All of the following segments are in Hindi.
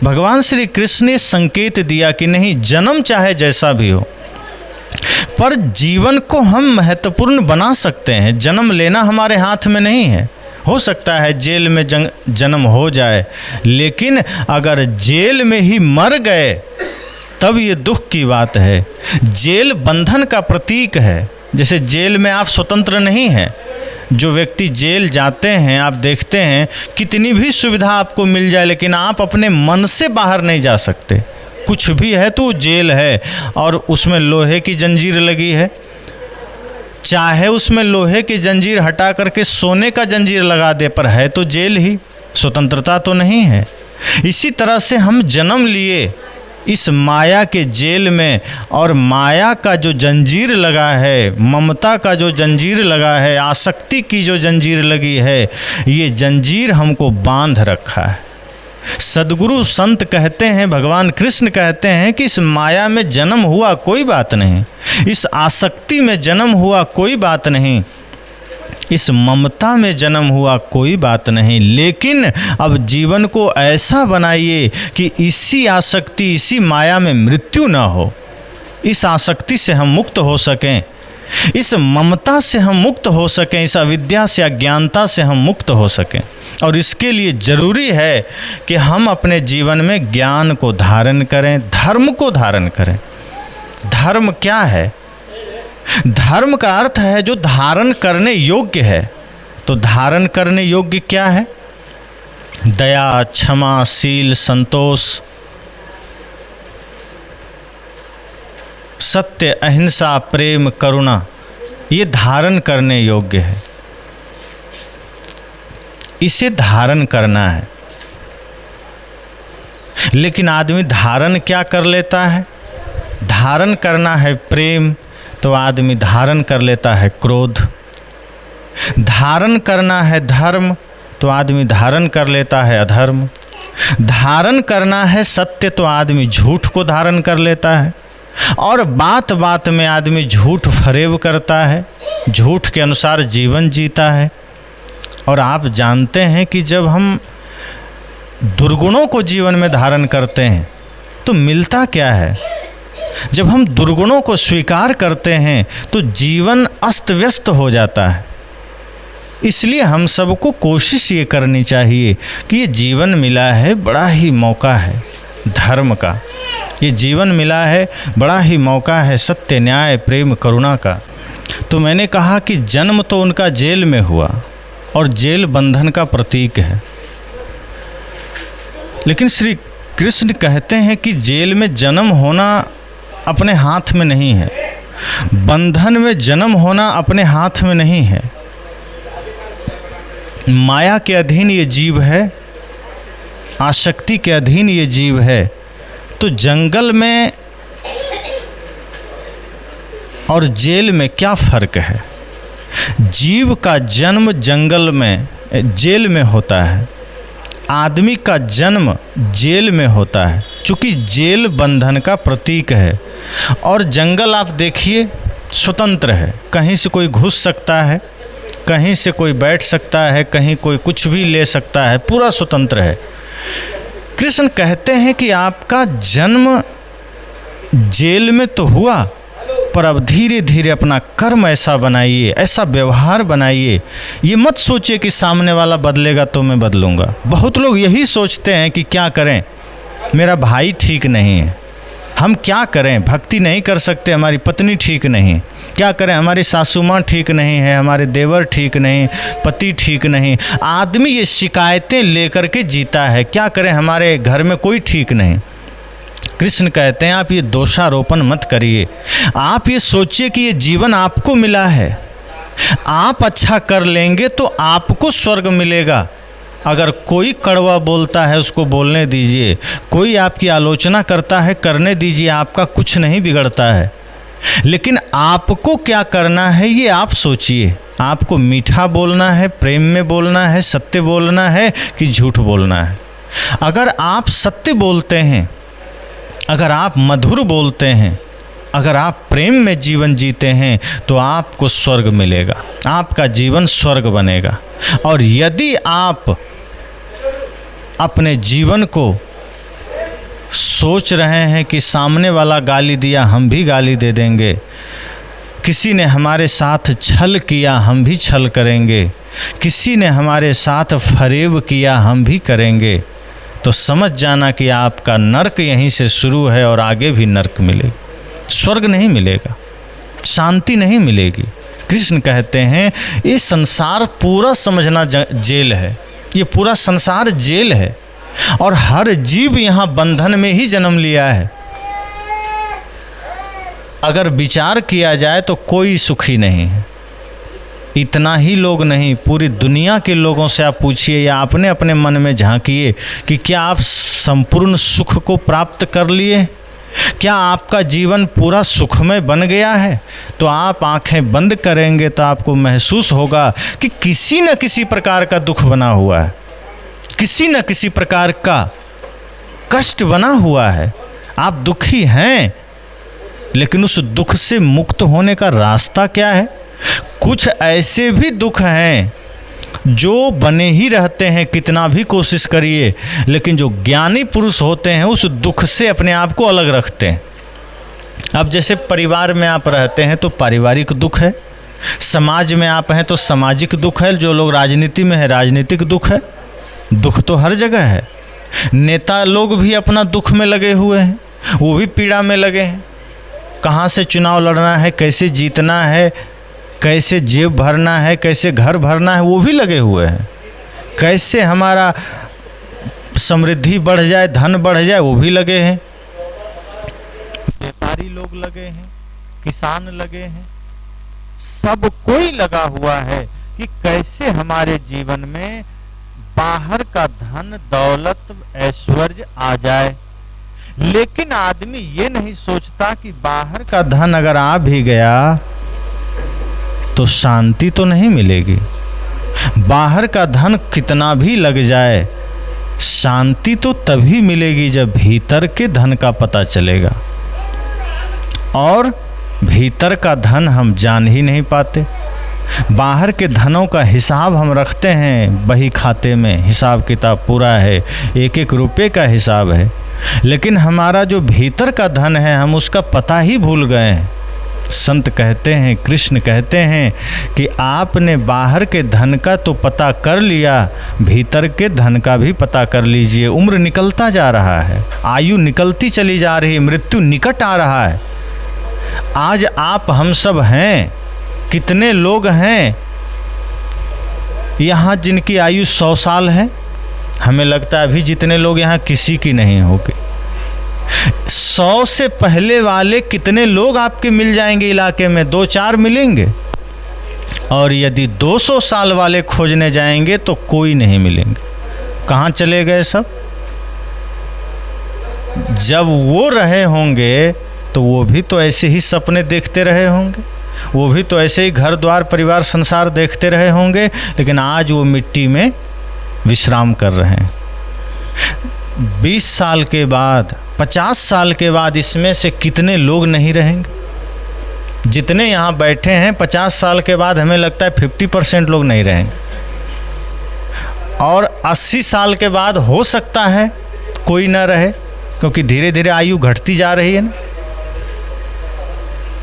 भगवान श्री कृष्ण ने संकेत दिया कि नहीं, जन्म चाहे जैसा भी हो, पर जीवन को हम महत्वपूर्ण बना सकते हैं। जन्म लेना हमारे हाथ में नहीं है। हो सकता है जेल में जन्म हो जाए, लेकिन अगर जेल में ही मर गए तब ये दुख की बात है। जेल बंधन का प्रतीक है। जैसे जेल में आप स्वतंत्र नहीं हैं। जो व्यक्ति जेल जाते हैं, आप देखते हैं कितनी भी सुविधा आपको मिल जाए, लेकिन आप अपने मन से बाहर नहीं जा सकते। कुछ भी है तो जेल है, और उसमें लोहे की जंजीर लगी है। चाहे उसमें लोहे की जंजीर हटा करके सोने का जंजीर लगा दे, पर है तो जेल ही, स्वतंत्रता तो नहीं है। इसी तरह से हम जन्म लिए इस माया के जेल में, और माया का जो जंजीर लगा है, ममता का जो जंजीर लगा है, आसक्ति की जो जंजीर लगी है, ये जंजीर हमको बांध रखा है। सद्गुरु संत कहते हैं, भगवान कृष्ण कहते हैं कि इस माया में जन्म हुआ कोई बात नहीं, इस आसक्ति में जन्म हुआ कोई बात नहीं, इस ममता में जन्म हुआ कोई बात नहीं, लेकिन अब जीवन को ऐसा बनाइए कि इसी आसक्ति, इसी माया में मृत्यु न हो। इस आसक्ति से हम मुक्त हो सकें, इस ममता से हम मुक्त हो सकें, इस अविद्या से, अज्ञानता से हम मुक्त हो सकें। और इसके लिए ज़रूरी है कि हम अपने जीवन में ज्ञान को धारण करें, धर्म को धारण करें। धर्म क्या है? धर्म का अर्थ है जो धारण करने योग्य है। तो धारण करने योग्य क्या है? दया, क्षमा, शील, संतोष, सत्य, अहिंसा, प्रेम, करुणा, ये धारण करने योग्य है। इसे धारण करना है। लेकिन आदमी धारण क्या कर लेता है? धारण करना है प्रेम, तो आदमी धारण कर लेता है क्रोध। धारण करना है धर्म, तो आदमी धारण कर लेता है अधर्म। धारण करना है सत्य, तो आदमी झूठ को धारण कर लेता है। और बात बात में आदमी झूठ फरेब करता है, झूठ के अनुसार जीवन जीता है। और आप जानते हैं कि जब हम दुर्गुणों को जीवन में धारण करते हैं तो मिलता क्या है? जब हम दुर्गुणों को स्वीकार करते हैं तो जीवन अस्त व्यस्त हो जाता है। इसलिए हम सबको कोशिश ये करनी चाहिए कि ये जीवन मिला है, बड़ा ही मौका है धर्म का। ये जीवन मिला है, बड़ा ही मौका है सत्य, न्याय, प्रेम, करुणा का। तो मैंने कहा कि जन्म तो उनका जेल में हुआ, और जेल बंधन का प्रतीक है। लेकिन श्री कृष्ण कहते हैं कि जेल में जन्म होना अपने हाथ में नहीं है, बंधन में जन्म होना अपने हाथ में नहीं है। माया के अधीन ये जीव है, आसक्ति के अधीन ये जीव है। तो जंगल में और जेल में क्या फर्क है? जीव का जन्म जंगल में, जेल में होता है। आदमी का जन्म जेल में होता है, चूँकि जेल बंधन का प्रतीक है। और जंगल आप देखिए स्वतंत्र है, कहीं से कोई घुस सकता है, कहीं से कोई बैठ सकता है, कहीं कोई कुछ भी ले सकता है, पूरा स्वतंत्र है। कृष्ण कहते हैं कि आपका जन्म जेल में तो हुआ, पर अब धीरे धीरे अपना कर्म ऐसा बनाइए, ऐसा व्यवहार बनाइए। ये मत सोचिए कि सामने वाला बदलेगा तो मैं बदलूँगा। बहुत लोग यही सोचते हैं कि क्या करें, मेरा भाई ठीक नहीं है, हम क्या करें, भक्ति नहीं कर सकते, हमारी पत्नी ठीक नहीं, क्या करें, हमारी सासू माँ ठीक नहीं है, हमारे देवर ठीक नहीं, पति ठीक नहीं। आदमी ये शिकायतें लेकर के जीता है, क्या करें, हमारे घर में कोई ठीक नहीं। कृष्ण कहते हैं आप ये दोषारोपण मत करिए। आप ये सोचिए कि ये जीवन आपको मिला है, आप अच्छा कर लेंगे तो आपको स्वर्ग मिलेगा। अगर कोई कड़वा बोलता है उसको बोलने दीजिए, कोई आपकी आलोचना करता है करने दीजिए, आपका कुछ नहीं बिगड़ता है। लेकिन आपको क्या करना है ये आप सोचिए। आपको मीठा बोलना है, प्रेम में बोलना है, सत्य बोलना है कि झूठ बोलना है। अगर आप सत्य बोलते हैं, अगर आप मधुर बोलते हैं, अगर आप प्रेम में जीवन जीते हैं तो आपको स्वर्ग मिलेगा, आपका जीवन स्वर्ग बनेगा। और यदि आप अपने जीवन को सोच रहे हैं कि सामने वाला गाली दिया हम भी गाली दे देंगे, किसी ने हमारे साथ छल किया हम भी छल करेंगे, किसी ने हमारे साथ फरेब किया हम भी करेंगे, तो समझ जाना कि आपका नर्क यहीं से शुरू है और आगे भी नर्क मिलेगा, स्वर्ग नहीं मिलेगा, शांति नहीं मिलेगी। कृष्ण कहते हैं ये संसार पूरा समझना जेल है, ये पूरा संसार जेल है और हर जीव यहाँ बंधन में ही जन्म लिया है। अगर विचार किया जाए तो कोई सुखी नहीं है। इतना ही लोग नहीं, पूरी दुनिया के लोगों से आप पूछिए या अपने अपने मन में झांकिए कि क्या आप संपूर्ण सुख को प्राप्त कर लिए, क्या आपका जीवन पूरा सुखमय बन गया है। तो आप आंखें बंद करेंगे तो आपको महसूस होगा कि किसी न किसी प्रकार का दुख बना हुआ है, किसी न किसी प्रकार का कष्ट बना हुआ है। आप दुखी हैं, लेकिन उस दुख से मुक्त होने का रास्ता क्या है। कुछ ऐसे भी दुख हैं जो बने ही रहते हैं, कितना भी कोशिश करिए, लेकिन जो ज्ञानी पुरुष होते हैं उस दुख से अपने आप को अलग रखते हैं। अब जैसे परिवार में आप रहते हैं तो पारिवारिक दुख है, समाज में आप हैं तो सामाजिक दुख है, जो लोग राजनीति में है राजनीतिक दुख है। दुख तो हर जगह है। नेता लोग भी अपना दुख में लगे हुए हैं, वो भी पीड़ा में लगे हैं। कहाँ से चुनाव लड़ना है, कैसे जीतना है, कैसे जेब भरना है, कैसे घर भरना है, वो भी लगे हुए हैं। कैसे हमारा समृद्धि बढ़ जाए, धन बढ़ जाए, वो भी लगे हैं। व्यापारी लोग लगे हैं, किसान लगे हैं, सब कोई लगा हुआ है कि कैसे हमारे जीवन में बाहर का धन दौलत ऐश्वर्य आ जाए। लेकिन आदमी ये नहीं सोचता कि बाहर का धन अगर आ भी गया तो शांति तो नहीं मिलेगी। बाहर का धन कितना भी लग जाए, शांति तो तभी मिलेगी जब भीतर के धन का पता चलेगा। और भीतर का धन हम जान ही नहीं पाते। बाहर के धनों का हिसाब हम रखते हैं, बही खाते में हिसाब किताब पूरा है, एक एक रुपये का हिसाब है, लेकिन हमारा जो भीतर का धन है हम उसका पता ही भूल गए हैं। संत कहते हैं, कृष्ण कहते हैं कि आपने बाहर के धन का तो पता कर लिया, भीतर के धन का भी पता कर लीजिए। उम्र निकलता जा रहा है, आयु निकलती चली जा रही है, मृत्यु निकट आ रहा है। आज आप हम सब हैं, कितने लोग हैं यहाँ जिनकी आयु 100 साल है। हमें लगता है अभी जितने लोग यहाँ किसी की नहीं होगी। 100 से पहले वाले कितने लोग आपके मिल जाएंगे इलाके में, 2-4 मिलेंगे। और यदि 200 साल वाले खोजने जाएंगे तो कोई नहीं मिलेंगे। कहाँ चले गए सब। जब वो रहे होंगे तो वो भी तो ऐसे ही सपने देखते रहे होंगे, वो भी तो ऐसे ही घर द्वार परिवार संसार देखते रहे होंगे, लेकिन आज वो मिट्टी में विश्राम कर रहे हैं। 20 साल के बाद 50 साल के बाद इसमें से कितने लोग नहीं रहेंगे। जितने यहाँ बैठे हैं 50 साल के बाद हमें लगता है 50% लोग नहीं रहेंगे। और 80 साल के बाद हो सकता है कोई ना रहे, क्योंकि धीरे धीरे आयु घटती जा रही है ना।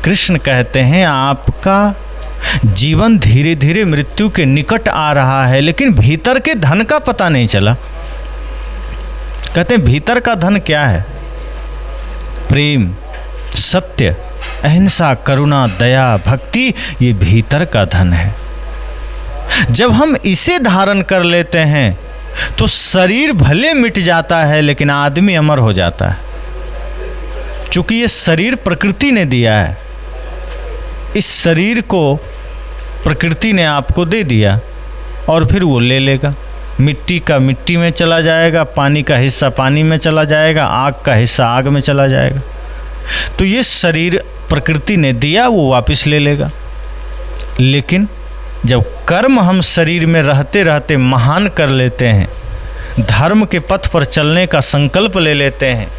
कृष्ण कहते हैं आपका जीवन धीरे धीरे मृत्यु के निकट आ रहा है, लेकिन भीतर के धन का पता नहीं चला। कहते हैं भीतर का धन क्या है। प्रेम, सत्य, अहिंसा, करुणा, दया, भक्ति, ये भीतर का धन है। जब हम इसे धारण कर लेते हैं तो शरीर भले मिट जाता है लेकिन आदमी अमर हो जाता है। चूंकि ये शरीर प्रकृति ने दिया है, इस शरीर को प्रकृति ने आपको दे दिया और फिर वो ले लेगा। मिट्टी का मिट्टी में चला जाएगा, पानी का हिस्सा पानी में चला जाएगा, आग का हिस्सा आग में चला जाएगा। तो ये शरीर प्रकृति ने दिया, वो वापस ले लेगा। लेकिन जब कर्म हम शरीर में रहते रहते महान कर लेते हैं, धर्म के पथ पर चलने का संकल्प ले लेते हैं,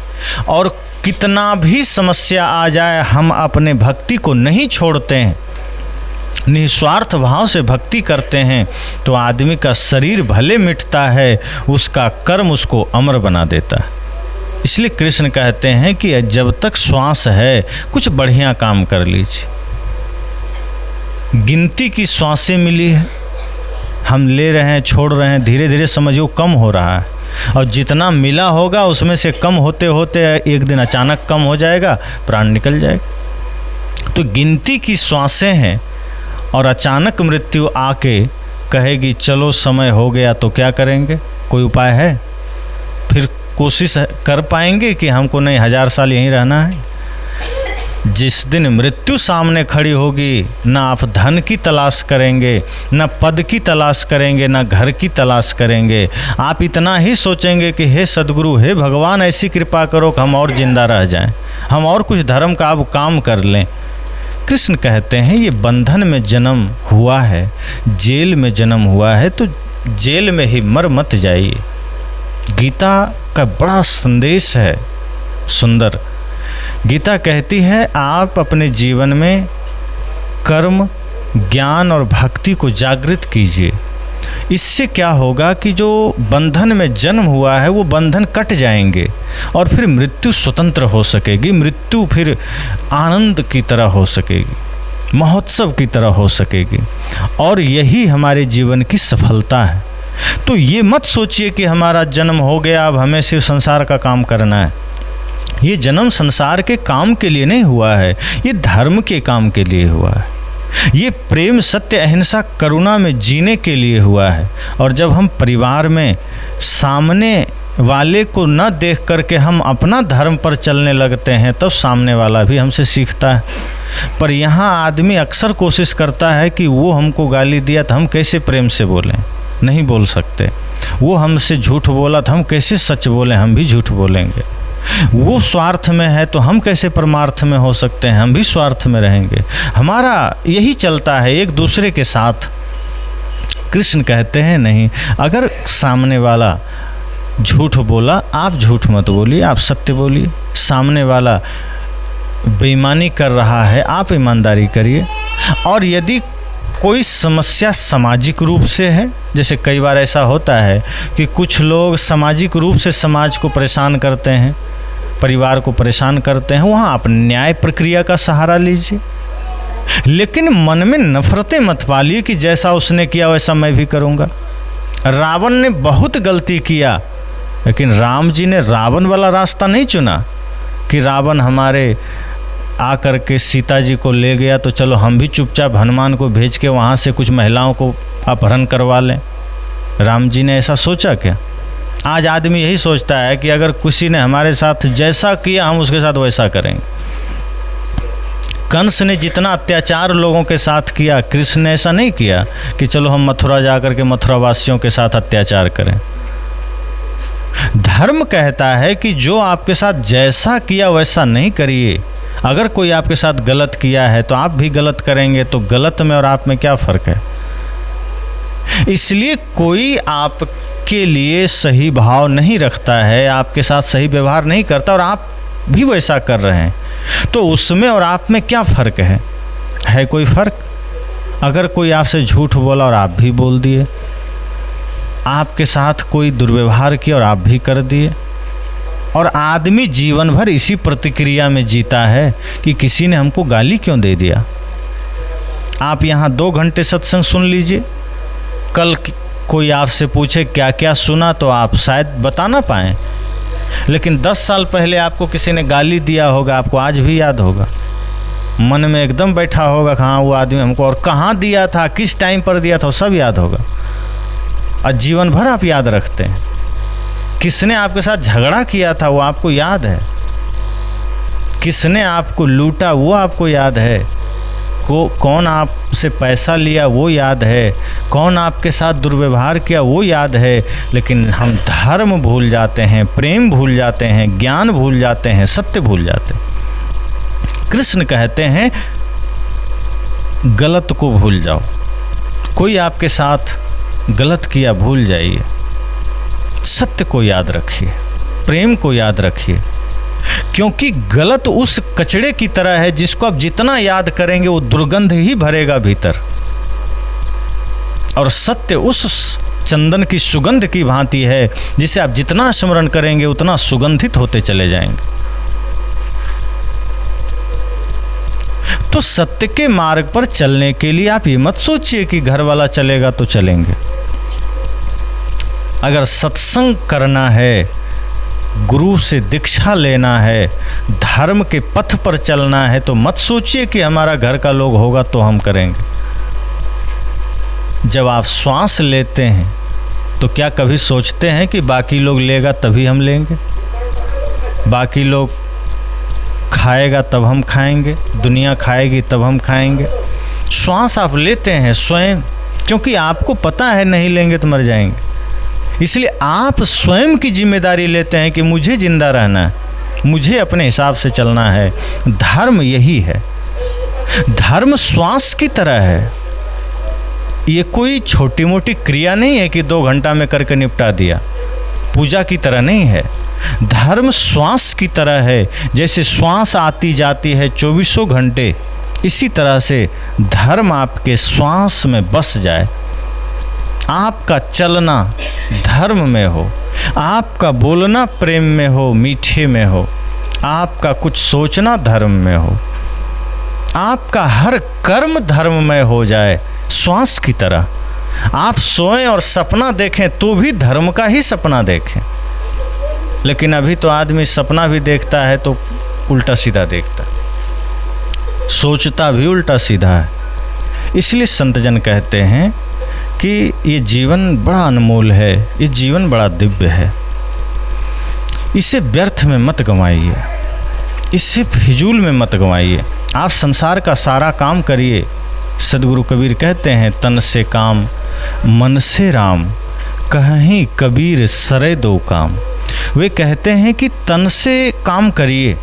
और कितना भी समस्या आ जाए हम अपने भक्ति को नहीं छोड़ते हैं, निस्वार्थ भाव से भक्ति करते हैं, तो आदमी का शरीर भले मिटता है, उसका कर्म उसको अमर बना देता है। इसलिए कृष्ण कहते हैं कि जब तक श्वास है कुछ बढ़िया काम कर लीजिए। गिनती की श्वासें मिली है, हम ले रहे हैं, छोड़ रहे हैं, धीरे धीरे समझो कम हो रहा है, और जितना मिला होगा उसमें से कम होते होते एक दिन अचानक कम हो जाएगा, प्राण निकल जाएगा। तो गिनती की श्वासें हैं, और अचानक मृत्यु आके कहेगी चलो समय हो गया, तो क्या करेंगे? कोई उपाय है? फिर कोशिश कर पाएंगे कि हमको नहीं 1000 साल यहीं रहना है? जिस दिन मृत्यु सामने खड़ी होगी, ना आप धन की तलाश करेंगे, ना पद की तलाश करेंगे, ना घर की तलाश करेंगे। आप इतना ही सोचेंगे कि हे सद्गुरु, हे भगवान, ऐसी कृपा करो कि हम और जिंदा रह जाएं, हम और कुछ धर्म का अब काम कर लें। कृष्ण कहते हैं ये बंधन में जन्म हुआ है, जेल में जन्म हुआ है, तो जेल में ही मर मत जाइए। गीता का बड़ा संदेश है, सुंदर। गीता कहती है आप अपने जीवन में कर्म, ज्ञान और भक्ति को जागृत कीजिए। इससे क्या होगा कि जो बंधन में जन्म हुआ है वो बंधन कट जाएंगे, और फिर मृत्यु स्वतंत्र हो सकेगी। मृत्यु फिर आनंद की तरह हो सकेगी, महोत्सव की तरह हो सकेगी, और यही हमारे जीवन की सफलता है। तो ये मत सोचिए कि हमारा जन्म हो गया, अब हमें सिर्फ संसार का काम करना है। ये जन्म संसार के काम के लिए नहीं हुआ है, ये धर्म के काम के लिए हुआ है। ये प्रेम, सत्य, अहिंसा, करुणा में जीने के लिए हुआ है। और जब हम परिवार में सामने वाले को न देख करके हम अपना धर्म पर चलने लगते हैं, तब सामने वाला भी हमसे सीखता है। पर यहाँ आदमी अक्सर कोशिश करता है कि वो हमको गाली दिया तो हम कैसे प्रेम से बोलें, नहीं बोल सकते। वो हमसे झूठ बोला तो हम कैसे सच बोलें, हम भी झूठ बोलेंगे। वो स्वार्थ में है तो हम कैसे परमार्थ में हो सकते हैं, हम भी स्वार्थ में रहेंगे। हमारा यही चलता है एक दूसरे के साथ। कृष्ण कहते हैं नहीं, अगर सामने वाला झूठ बोला, आप झूठ मत बोलिए, आप सत्य बोलिए। सामने वाला बेईमानी कर रहा है, आप ईमानदारी करिए। और यदि कोई समस्या सामाजिक रूप से है, जैसे कई बार ऐसा होता है कि कुछ लोग सामाजिक रूप से समाज को परेशान करते हैं, परिवार को परेशान करते हैं, वहाँ आप न्याय प्रक्रिया का सहारा लीजिए। लेकिन मन में नफरतें मत पालिए कि जैसा उसने किया वैसा मैं भी करूँगा। रावण ने बहुत गलती किया, लेकिन राम जी ने रावण वाला रास्ता नहीं चुना कि रावण हमारे आकर के सीता जी को ले गया तो चलो हम भी चुपचाप हनुमान को भेज के वहाँ से कुछ महिलाओं को अपहरण करवा लें। राम जी ने ऐसा सोचा क्या? आज आदमी यही सोचता है कि अगर किसी ने हमारे साथ जैसा किया हम उसके साथ वैसा करेंगे। कंस ने जितना अत्याचार लोगों के साथ किया, कृष्ण ने ऐसा नहीं किया कि चलो हम मथुरा जाकर के मथुरा वासियों के साथ अत्याचार करें। धर्म कहता है कि जो आपके साथ जैसा किया वैसा नहीं करिए। अगर कोई आपके साथ गलत किया है तो आप भी गलत करेंगे, तो गलत में और आप में क्या फ़र्क है? इसलिए कोई आपके लिए सही भाव नहीं रखता है, आपके साथ सही व्यवहार नहीं करता और आप भी वैसा कर रहे हैं, तो उसमें और आप में क्या फ़र्क है? है कोई फ़र्क? अगर कोई आपसे झूठ बोला और आप भी बोल दिए, आपके साथ कोई दुर्व्यवहार किया और आप भी कर दिए, और आदमी जीवन भर इसी प्रतिक्रिया में जीता है कि किसी ने हमको गाली क्यों दे दिया। आप यहाँ 2 घंटे सत्संग सुन लीजिए, कल कोई आपसे पूछे क्या क्या सुना तो आप शायद बता ना पाएँ, लेकिन 10 साल पहले आपको किसी ने गाली दिया होगा, आपको आज भी याद होगा। मन में एकदम बैठा होगा हाँ वो आदमी हमको, और कहाँ दिया था, किस टाइम पर दिया था, सब याद होगा। और जीवन भर आप याद रखते हैं। किसने आपके साथ झगड़ा किया था वो आपको याद है, किसने आपको लूटा वो आपको याद है, कौन आपसे पैसा लिया वो याद है, कौन आपके साथ दुर्व्यवहार किया वो याद है। लेकिन हम धर्म भूल जाते हैं, प्रेम भूल जाते हैं, ज्ञान भूल जाते हैं, सत्य भूल जाते हैं। कृष्ण कहते हैं गलत को भूल जाओ। कोई आपके साथ गलत किया भूल जाइए, सत्य को याद रखिए, प्रेम को याद रखिए, क्योंकि गलत उस कचड़े की तरह है जिसको आप जितना याद करेंगे वो दुर्गंध ही भरेगा भीतर, और सत्य उस चंदन की सुगंध की भांति है, जिसे आप जितना स्मरण करेंगे उतना सुगंधित होते चले जाएंगे। तो सत्य के मार्ग पर चलने के लिए आप ये मत सोचिए कि घर वाला चलेगा तो चलेंगे। अगर सत्संग करना है, गुरु से दीक्षा लेना है, धर्म के पथ पर चलना है, तो मत सोचिए कि हमारा घर का लोग होगा तो हम करेंगे। जब आप श्वास लेते हैं तो क्या कभी सोचते हैं कि बाकी लोग लेगा तभी हम लेंगे, बाकी लोग खाएगा तब हम खाएंगे, दुनिया खाएगी तब हम खाएंगे? श्वास आप लेते हैं स्वयं, क्योंकि आपको पता है नहीं लेंगे तो मर जाएंगे, इसलिए आप स्वयं की जिम्मेदारी लेते हैं कि मुझे जिंदा रहना है, मुझे अपने हिसाब से चलना है। धर्म यही है। धर्म श्वास की तरह है। ये कोई छोटी मोटी क्रिया नहीं है कि 2 घंटा में करके निपटा दिया, पूजा की तरह नहीं है। धर्म श्वास की तरह है। जैसे श्वास आती जाती है 24 घंटे, इसी तरह से धर्म आपके श्वास में बस जाए। आपका चलना धर्म में हो, आपका बोलना प्रेम में हो, मीठे में हो, आपका कुछ सोचना धर्म में हो, आपका हर कर्म धर्म में हो जाए, श्वास की तरह। आप सोएं और सपना देखें तो भी धर्म का ही सपना देखें। लेकिन अभी तो आदमी सपना भी देखता है तो उल्टा सीधा देखता है, सोचता भी उल्टा सीधा है। इसलिए संतजन कहते हैं कि ये जीवन बड़ा अनमोल है, ये जीवन बड़ा दिव्य है, इसे व्यर्थ में मत गंवाइए, इसे फिजूल में मत गंवाइए। आप संसार का सारा काम करिए। सदगुरु कबीर कहते हैं, तन से काम मन से राम, कहीं कबीर सरे दो काम। वे कहते हैं कि तन से काम करिए,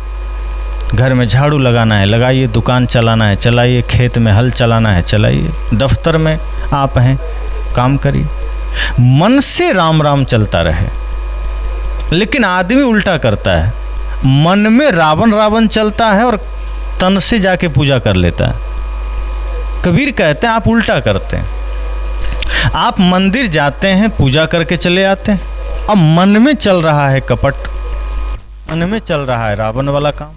घर में झाड़ू लगाना है लगाइए, दुकान चलाना है चलाइए, खेत में हल चलाना है चलाइए, दफ्तर में आप हैं काम करिए। मन से राम राम चलता रहे। लेकिन आदमी उल्टा करता है, मन में रावण रावण चलता है और तन से जाके पूजा कर लेता है। कबीर कहते हैं आप उल्टा करते हैं। आप मंदिर जाते हैं, पूजा करके चले आते हैं, अब मन में चल रहा है कपट, मन में चल रहा है रावण वाला काम।